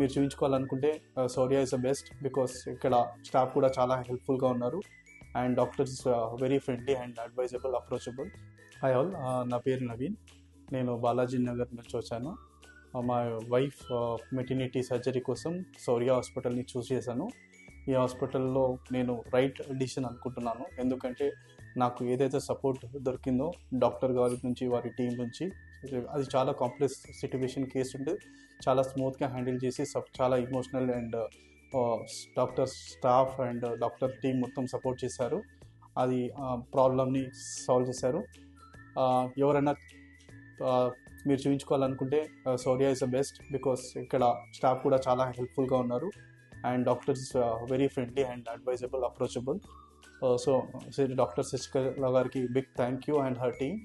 మీరు చూపించుకోవాలనుకుంటే Shaurya is the best because ఇక్కడ స్టాఫ్ కూడా చాలా హెల్ప్ఫుల్గా ఉన్నారు and doctors very friendly and advisable approachable. Hi all, నా పేరు నవీన్. నేను బాలాజీ నగర్ నుంచి వచ్చాను. మా వైఫ్ మెటర్నిటీ సర్జరీ కోసం శౌర్య హాస్పిటల్ని చూస్ చేశాను. ఈ హాస్పిటల్లో నేను రైట్ డిసిషన్ అనుకుంటున్నాను, ఎందుకంటే నాకు ఏదైతే సపోర్ట్ దొరికిందో డాక్టర్ గారి నుంచి, వారి టీం నుంచి, అది చాలా కాంప్లెక్స్ సిట్యువేషన్ కేసు ఉంటే చాలా స్మూత్గా హ్యాండిల్ చేసి చాలా emotional and doctor staff and doctor team మొత్తం సపోర్ట్ చేశారు. అది ప్రాబ్లమ్ని సాల్వ్ చేశారు. ఎవరైనా మీరు చూపించుకోవాలనుకుంటే Shaurya is the best because ఇక్కడ స్టాఫ్ కూడా చాలా హెల్ప్ఫుల్గా ఉన్నారు and doctors very friendly and advisable approachable. So doctor Sasikala గారికి big thank you and her team.